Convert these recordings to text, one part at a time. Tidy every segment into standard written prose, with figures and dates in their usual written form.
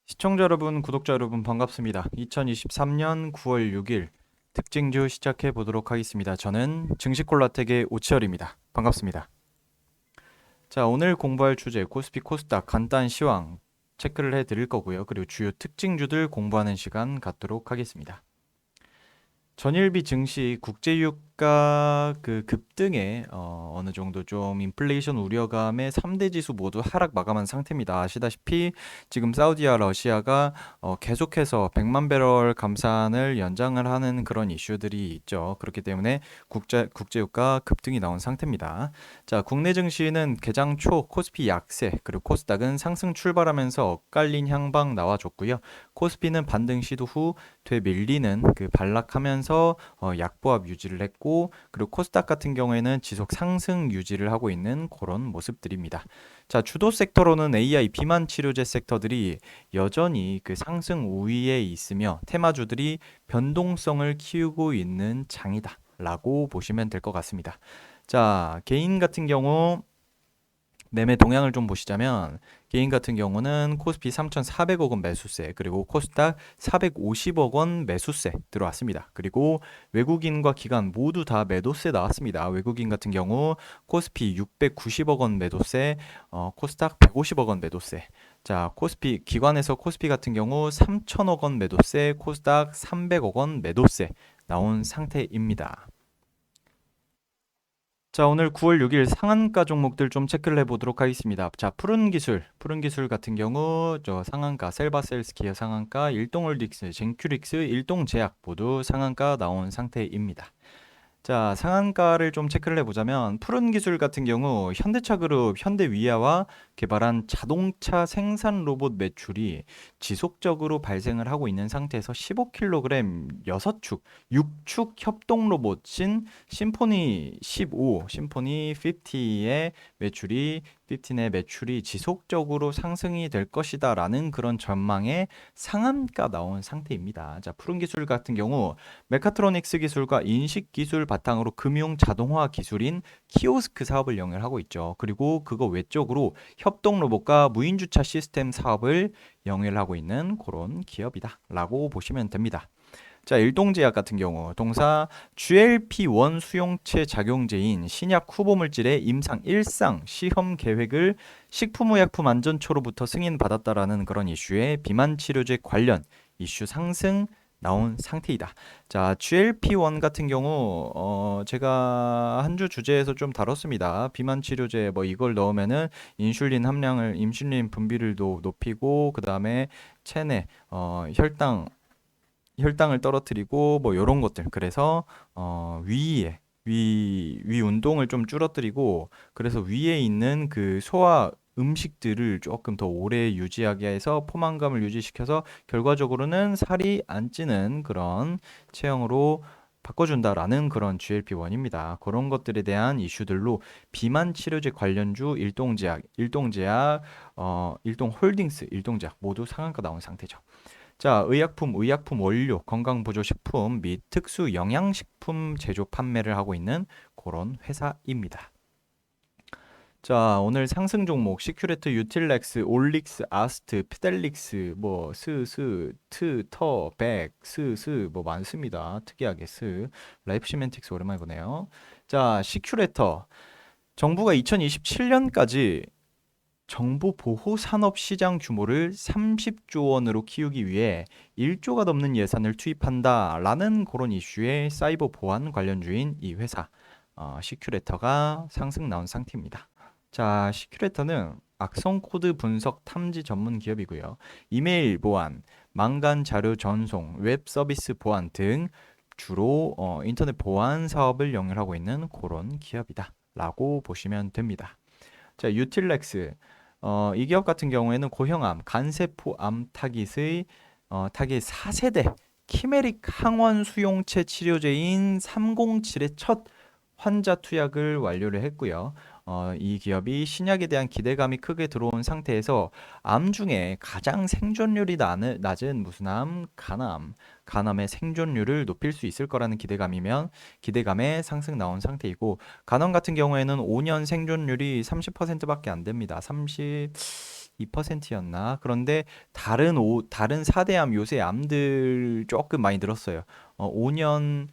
시청자 여러분, 구독자 여러분 반갑습니다. 2023년 9월 6일 특징주 시작해 보도록 하겠습니다. 저는 증시콜라텍의 오치열입니다. 반갑습니다. 자, 오늘 공부할 주제 코스피 코스닥 간단 시황 체크를 해 드릴 거고요. 그리고 주요 특징주들 공부하는 시간 갖도록 하겠습니다. 전일비 증시 국제유가 급등에 어느 정도 좀 인플레이션 우려감에 3대 지수 모두 하락 마감한 상태입니다. 아시다시피 지금 사우디와 러시아가 계속해서 100만 배럴 감산을 연장을 하는 그런 이슈들이 있죠. 그렇기 때문에 국제유가 급등이 나온 상태입니다. 자, 국내 증시는 개장 초 코스피 약세, 그리고 코스닥은 상승 출발하면서 엇갈린 향방 나와줬고요. 코스피는 반등 시도 후 되밀리는 반락하면서 약보합 유지를 했고, 그리고 코스닥 같은 경우에는 지속 상승 유지를 하고 있는 그런 모습들입니다. 자, 주도 섹터로는 AI 비만 치료제 섹터들이 여전히 상승 우위에 있으며 테마주들이 변동성을 키우고 있는 장이다 라고 보시면 될 것 같습니다. 자, 개인 같은 경우 매매 동향을 좀 보시자면 개인 같은 경우는 코스피 3,400억 원 매수세, 그리고 코스닥 450억 원 매수세 들어왔습니다. 그리고 외국인과 기관 모두 다 매도세 나왔습니다. 외국인 같은 경우 코스피 690억 원 매도세, 코스닥 150억 원 매도세. 자, 코스피 기관에서 코스피 같은 경우 3천억 원 매도세, 코스닥 300억 원 매도세 나온 상태입니다. 자, 오늘 9월 6일 상한가 종목들 좀 체크를 해보도록 하겠습니다. 자, 푸른 기술 같은 경우 저 상한가, 셀바셀스키어 상한가, 일동홀딩스, 젠큐릭스, 일동제약 모두 상한가 나온 상태입니다. 자, 상한가를 좀 체크를 해보자면 푸른 기술 같은 경우 현대차그룹, 현대위아와 개발한 자동차 생산 로봇 매출이 지속적으로 발생을 하고 있는 상태에서 15kg 6축, 6축 협동 로봇인 심포니 15, 심포니 50의 매출이 15의 매출이 지속적으로 상승이 될 것이다 라는 그런 전망에 상한가 나온 상태입니다. 자, 푸른 기술 같은 경우 메카트로닉스 기술과 인식 기술 바탕으로 금융 자동화 기술인 키오스크 사업을 영위하고 있죠. 그리고 그거 외적으로 협동 로봇과 무인 주차 시스템 사업을 영위하고 있는 그런 기업이다 라고 보시면 됩니다. 자, 일동제약 같은 경우 동사 GLP-1 수용체 작용제인 신약 후보 물질의 임상 1상 시험 계획을 식품의약품안전처로부터 승인받았다라는 그런 이슈에 비만 치료제 관련 이슈 상승 나온 상태이다. 자, GLP-1 같은 경우 제가 한 주 주제에서 좀 다뤘습니다. 비만 치료제 뭐 이걸 넣으면은 인슐린 분비를 높이고 그다음에 체내 혈당을 떨어뜨리고 뭐 이런 것들. 그래서 위 운동을 좀 줄어뜨리고, 그래서 위에 있는 그 소화 음식들을 조금 더 오래 유지하게 해서 포만감을 유지시켜서 결과적으로는 살이 안 찌는 그런 체형으로 바꿔준다라는 그런 GLP-1입니다. 그런 것들에 대한 이슈들로 비만 치료제 관련주 일동홀딩스, 일동제약 모두 상한가 나온 상태죠. 자, 의약품 원료, 건강보조식품 및 특수 영양식품 제조 판매를 하고 있는 그런 회사입니다. 자, 오늘 상승 종목 시큐레트, 유틸렉스, 올릭스, 아스트, 피델릭스, 뭐 뭐 많습니다. 특이하게 라이프시멘틱스 오랜만에 보네요. 자, 시큐레터 정부가 2027년까지 정부 보호 산업 시장 규모를 30조 원으로 키우기 위해 1조가 넘는 예산을 투입한다라는 그런 이슈의 사이버 보안 관련주인 이 회사 시큐레터가 상승 나온 상태입니다. 자, 시큐레터는 악성 코드 분석 탐지 전문 기업이고요. 이메일 보안, 망간 자료 전송, 웹 서비스 보안 등 주로 인터넷 보안 사업을 영위하고 있는 그런 기업이다라고 보시면 됩니다. 자, 유틸렉스 이 기업 같은 경우에는 고형암, 간세포 암 타깃의 4세대 키메릭 항원 수용체 치료제인 307의 첫 환자 투약을 완료를 했고요. 이 기업이 신약에 대한 기대감이 크게 들어온 상태에서 암 중에 가장 생존율이 낮은 무슨 암? 간암의 생존율을 높일 수 있을 거라는 기대감에 상승 나온 상태이고, 간암 같은 경우에는 5년 생존율이 30%밖에 안 됩니다. 2%였나? 그런데 다른 4대 암 요새 암들 조금 많이 늘었어요. 5년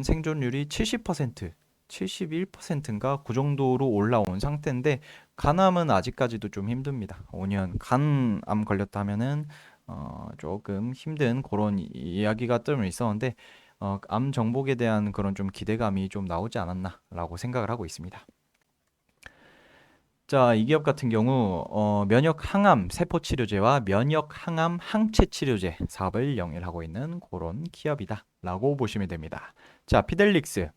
생존율이 70%, 71%인가? 그 정도로 올라온 상태인데 간암은 아직까지도 좀 힘듭니다. 5년 간암 걸렸다 하면은 조금 힘든 그런 이야기가 좀 있었는데 암 정복에 대한 그런 좀 기대감이 좀 나오지 않았나라고 생각을 하고 있습니다. 자, 이 기업 같은 경우 면역 항암 세포 치료제와 면역 항암 항체 치료제 사업을 영위하고 있는 그런 기업이다라고 보시면 됩니다. 자, 피델릭스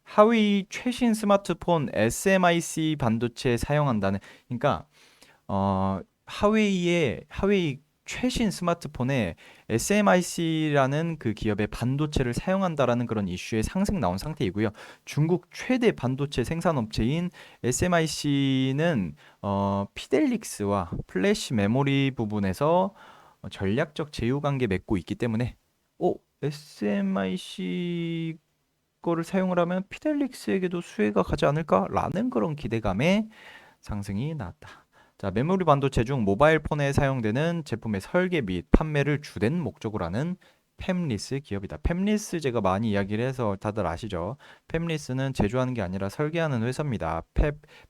하웨이 최신 스마트폰 SMIC 반도체 사용한다는 그러니까 하웨이 최신 스마트폰에 SMIC라는 그 기업의 반도체를 사용한다라는 그런 이슈에 상승 나온 상태이고요. 중국 최대 반도체 생산업체인 SMIC는 피델릭스와 플래시 메모리 부분에서 전략적 제휴 관계 맺고 있기 때문에 SMIC 거를 사용을 하면 피델릭스에게도 수혜가 가지 않을까라는 그런 기대감에 상승이 나왔다. 자, 메모리 반도체 중 모바일 폰에 사용되는 제품의 설계 및 판매를 주된 목적으로 하는 팹리스 기업이다. 팹리스 제가 많이 이야기를 해서 다들 아시죠? 팹리스는 제조하는 게 아니라 설계하는 회사입니다.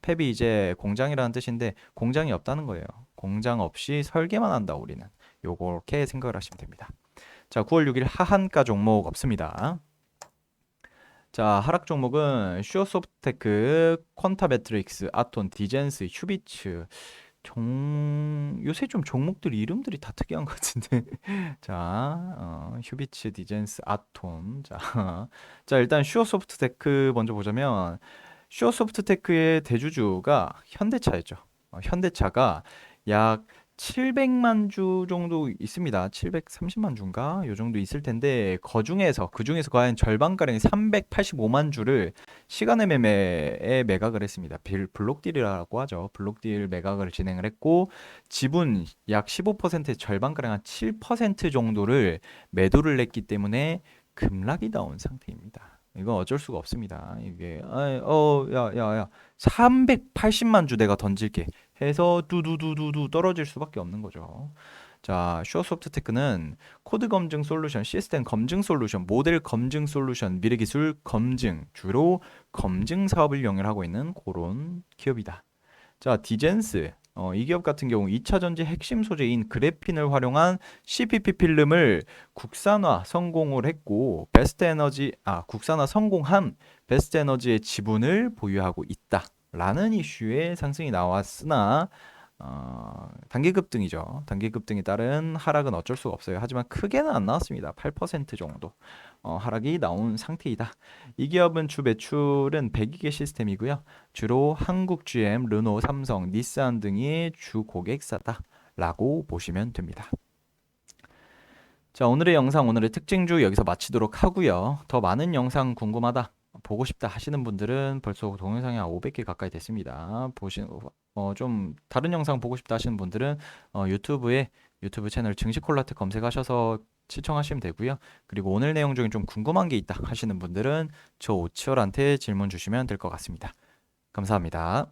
팹이 이제 공장이라는 뜻인데 공장이 없다는 거예요. 공장 없이 설계만 한다 우리는. 요렇게 생각을 하시면 됩니다. 자, 9월 6일 하한가 종목 없습니다. 자, 하락 종목은 슈어소프트테크, 퀀타매트릭스, 아톤, 디젠스, 휴비츠. 요새 좀 종목들 이름들이 다 특이한 것 같은데. 자, 휴비츠, 디젠스, 아톤. 자, 자, 일단 슈어소프트테크 먼저 보자면 슈어소프트테크의 대주주가 현대차였죠. 현대차가 약 700만 주 정도 있습니다. 730만 주인가? 요 정도 있을 텐데 그중에서 과연 절반가량 385만 주를 시간의 매매에 매각을 했습니다. 블록딜이라고 하죠. 블록딜 매각을 진행을 했고 지분 약 15%의 절반가량 한 7% 정도를 매도를 했기 때문에 급락이 나온 상태입니다. 이건 어쩔 수가 없습니다. 이게 야 380만 주 내가 던질게 해서 두두두두두 떨어질 수밖에 없는 거죠. 자, 슈어소프트테크는 코드 검증 솔루션, 시스템 검증 솔루션, 모델 검증 솔루션, 미래기술 검증, 주로 검증 사업을 영위하고 있는 그런 기업이다. 자, 디젠스. 이 기업 같은 경우 2차 전지 핵심 소재인 그래핀을 활용한 CPP 필름을 국산화 성공을 했고 국산화 성공한 베스트 에너지의 지분을 보유하고 있다라는 이슈의 상승이 나왔으나 단기 급등이죠. 단기 급등에 따른 하락은 어쩔 수가 없어요. 하지만 크게는 안 나왔습니다. 8% 정도 하락이 나온 상태이다. 이 기업은 주 매출은 102개 시스템이고요. 주로 한국 GM, 르노, 삼성, 닛산 등이 주 고객사다라고 보시면 됩니다. 자, 오늘의 영상, 오늘의 특징주 여기서 마치도록 하고요. 더 많은 영상 궁금하다, 보고 싶다 하시는 분들은 벌써 동영상이 500개 가까이 됐습니다. 좀 다른 영상 보고 싶다 하시는 분들은 유튜브 채널 증시콜라텍 검색하셔서 시청하시면 되고요. 그리고 오늘 내용 중에 좀 궁금한 게 있다 하시는 분들은 저 오치열한테 질문 주시면 될 것 같습니다. 감사합니다.